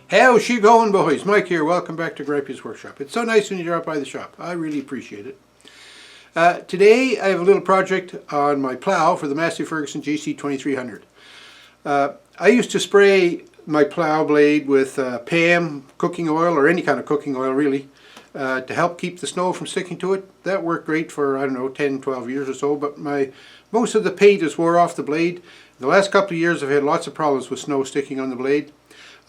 How's she going, boys? Mike here. Welcome back to Grampie's Workshop. It's so nice when you drop by the shop. I really appreciate it. Today I have a little project on my plow for the Massey Ferguson GC2300. I used to spray my plow blade with PAM cooking oil, or any kind of cooking oil really, to help keep the snow from sticking to it. That worked great for, I don't know, 10, 12 years or so, but most of the paint has wore off the blade. The last couple of years I've had lots of problems with snow sticking on the blade.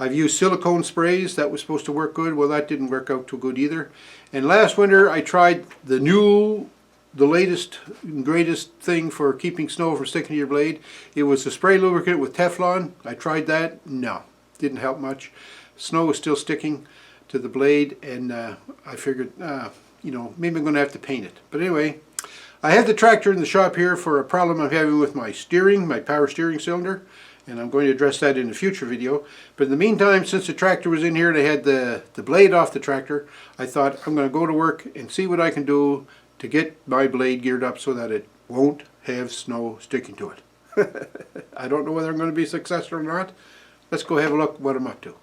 I've used silicone sprays. That was supposed to work good. Well, that didn't work out too good either. And last winter I tried the latest and greatest thing for keeping snow from sticking to your blade. It was a spray lubricant with Teflon. I tried that. No, didn't help much. Snow was still sticking to the blade, and I figured, you know, maybe I'm going to have to paint it. But anyway, I have the tractor in the shop here for a problem I'm having with my steering, my power steering cylinder. And I'm going to address that in a future video. But in the meantime, since the tractor was in here and I had the blade off the tractor, I thought I'm going to go to work and see what I can do to get my blade geared up so that it won't have snow sticking to it. I don't know whether I'm going to be successful or not. Let's go have a look at what I'm up to.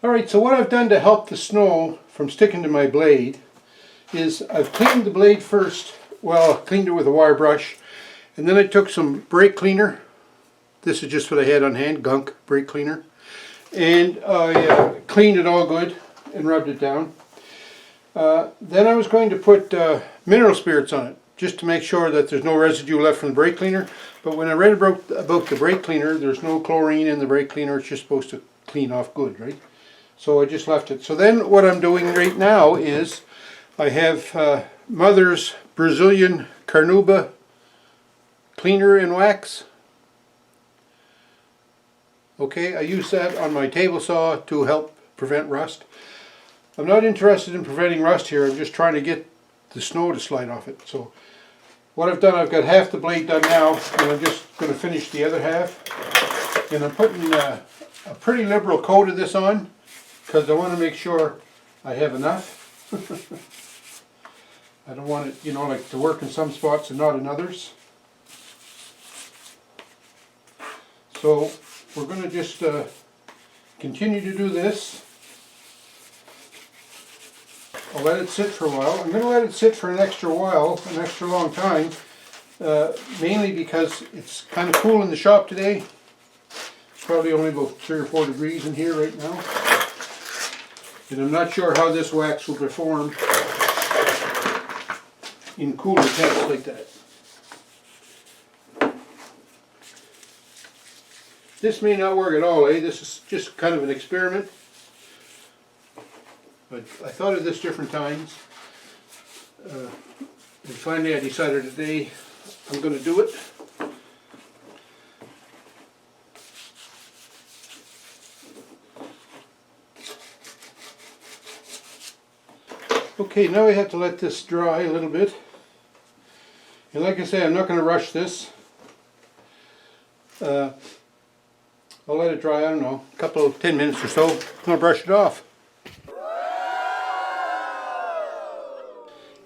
Alright, so what I've done to help the snow from sticking to my blade is I've cleaned the blade first. Well, cleaned it with a wire brush, and then I took some brake cleaner. This is just what I had on hand, gunk brake cleaner. And I cleaned it all good and rubbed it down. Then I was going to put mineral spirits on it, just to make sure that there's no residue left from the brake cleaner. But when I read about the brake cleaner, there's no chlorine in the brake cleaner. It's just supposed to clean off good, right? So I just left it. So then what I'm doing right now is I have Mother's Brazilian Carnauba cleaner in wax. Okay, I use that on my table saw to help prevent rust. I'm not interested in preventing rust here, I'm just trying to get the snow to slide off it. So what I've done, I've got half the blade done now, and I'm just going to finish the other half. And I'm putting a pretty liberal coat of this on, because I want to make sure I have enough. I don't want it, you know, like to work in some spots and not in others. So we're going to just continue to do this. I'll let it sit for a while. I'm going to let it sit for an extra while, an extra long time, mainly because it's kind of cool in the shop today. It's probably only about 3 or 4 degrees in here right now. And I'm not sure how this wax will perform in cooler temps like that. This may not work at all, eh? This is just kind of an experiment. But I thought of this different times. And finally I decided today I'm going to do it. Okay, now I have to let this dry a little bit. And like I say, I'm not going to rush this. I'll let it dry, I don't know, a couple of 10 minutes or so. I'm going to brush it off.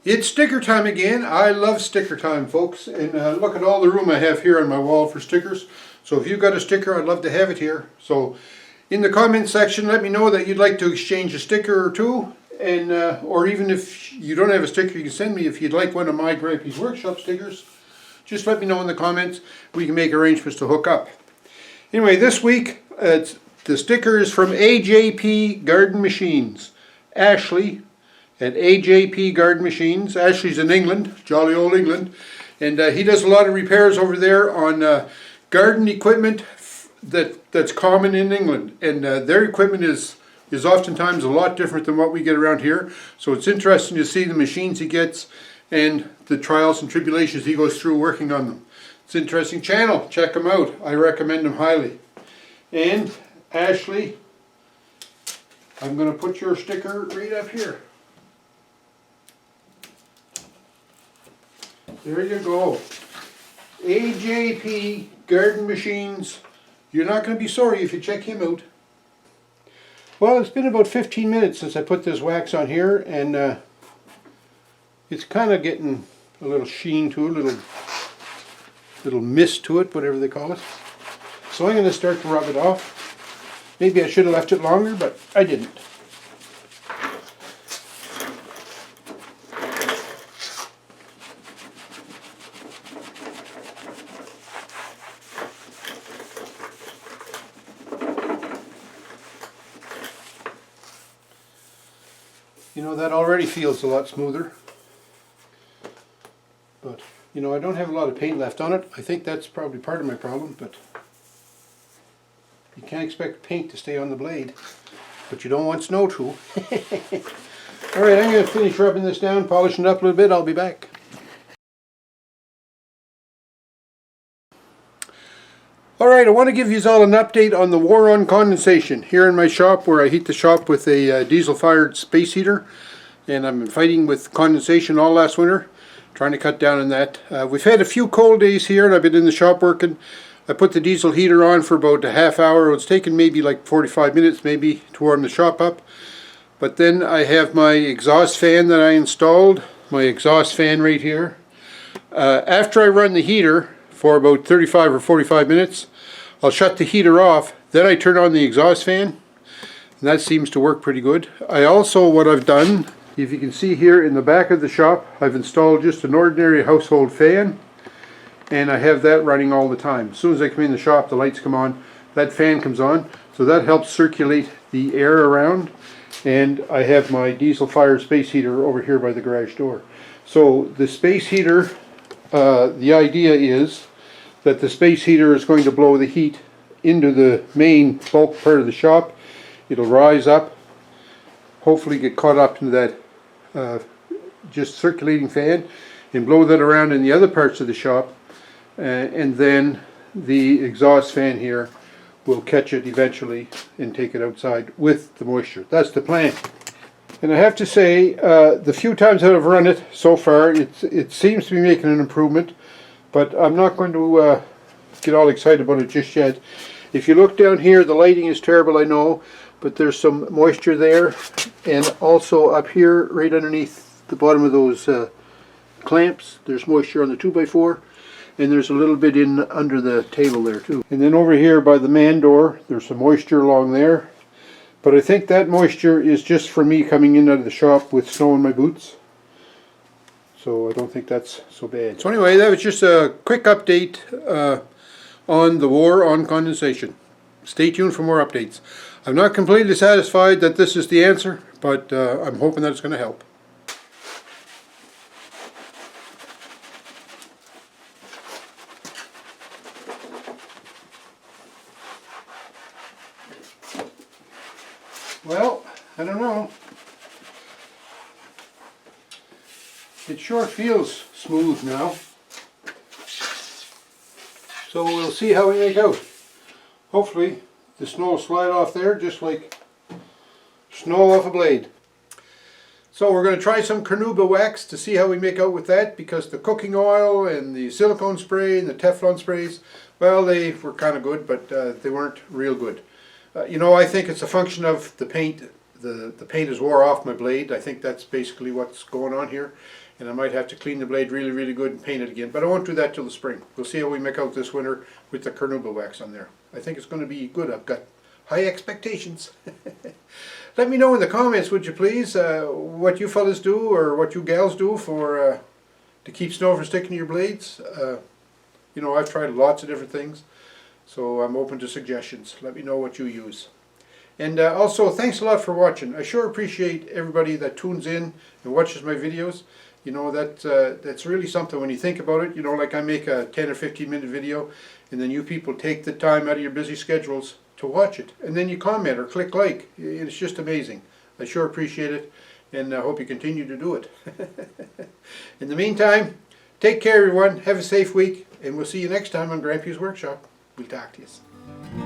It's sticker time again. I love sticker time, folks. And look at all the room I have here on my wall for stickers. So if you've got a sticker, I'd love to have it here. So in the comment section, let me know that you'd like to exchange a sticker or two. And or even if you don't have a sticker, you can send me if you'd like one of my Grampie's Workshop stickers. Just let me know in the comments. We can make arrangements to hook up. Anyway, this week, the sticker is from AJP Garden Machines. Ashley at AJP Garden Machines. Ashley's in England, jolly old England. And he does a lot of repairs over there on garden equipment that's common in England. And their equipment is oftentimes a lot different than what we get around here. So it's interesting to see the machines he gets and the trials and tribulations he goes through working on them. It's an interesting channel. Check him out. I recommend him highly. And Ashley, I'm going to put your sticker right up here. There you go. AJP Garden Machines. You're not going to be sorry if you check him out. Well, it's been about 15 minutes since I put this wax on here, and it's kind of getting a little sheen to it, a little mist to it, whatever they call it. So I'm going to start to rub it off. Maybe I should have left it longer, but I didn't. You know, that already feels a lot smoother. But, you know, I don't have a lot of paint left on it. I think that's probably part of my problem, but you can't expect paint to stay on the blade. But you don't want snow to. Alright, I'm going to finish rubbing this down, polishing it up a little bit. I'll be back. Alright, I want to give you all an update on the war on condensation here in my shop, where I heat the shop with a diesel-fired space heater. And I've been fighting with condensation all last winter, trying to cut down on that. We've had a few cold days here, and I've been in the shop working. I put the diesel heater on for about a half hour. It's taken maybe like 45 minutes maybe to warm the shop up. But then I have my exhaust fan that I installed, my exhaust fan right here. After I run the heater for about 35 or 45 minutes, I'll shut the heater off, then I turn on the exhaust fan, and that seems to work pretty good. I also, what I've done, if you can see here in the back of the shop, I've installed just an ordinary household fan, and I have that running all the time. As soon as I come in the shop, the lights come on, that fan comes on, so that helps circulate the air around. And I have my diesel fire space heater over here by the garage door. So the space heater, the idea is that the space heater is going to blow the heat into the main bulk part of the shop. It'll rise up, hopefully get caught up into that just circulating fan, and blow that around in the other parts of the shop, and then the exhaust fan here will catch it eventually and take it outside with the moisture. That's the plan. And I have to say, the few times that I've run it so far, it seems to be making an improvement, but I'm not going to get all excited about it just yet. If you look down here, the lighting is terrible, I know, but there's some moisture there, and also up here, right underneath the bottom of those clamps, there's moisture on the 2x4. And there's a little bit in under the table there too. And then over here by the man door, there's some moisture along there. But I think that moisture is just for me coming in out of the shop with snow in my boots. So I don't think that's so bad. So anyway, that was just a quick update on the war on condensation. Stay tuned for more updates. I'm not completely satisfied that this is the answer, but I'm hoping that it's going to help. Well, I don't know. It sure feels smooth now. So we'll see how we make out. Hopefully the snow will slide off there just like snow off a blade. So we're going to try some carnauba wax to see how we make out with that, because the cooking oil and the silicone spray and the Teflon sprays, well, they were kind of good, but they weren't real good. You know, I think it's a function of the paint. The paint has wore off my blade. I think that's basically what's going on here. And I might have to clean the blade really, really good and paint it again. But I won't do that till the spring. We'll see how we make out this winter with the carnauba wax on there. I think it's going to be good. I've got high expectations. Let me know in the comments, would you please, what you fellas do or what you gals do for to keep snow from sticking to your blades. You know, I've tried lots of different things. So I'm open to suggestions. Let me know what you use. And also, thanks a lot for watching. I sure appreciate everybody that tunes in and watches my videos. You know, that's really something when you think about it. You know, like I make a 10 or 15 minute video, and then you people take the time out of your busy schedules to watch it. And then you comment or click like. It's just amazing. I sure appreciate it, and I hope you continue to do it. In the meantime, take care everyone. Have a safe week, and we'll see you next time on Grampie's Workshop. We'll talk to you.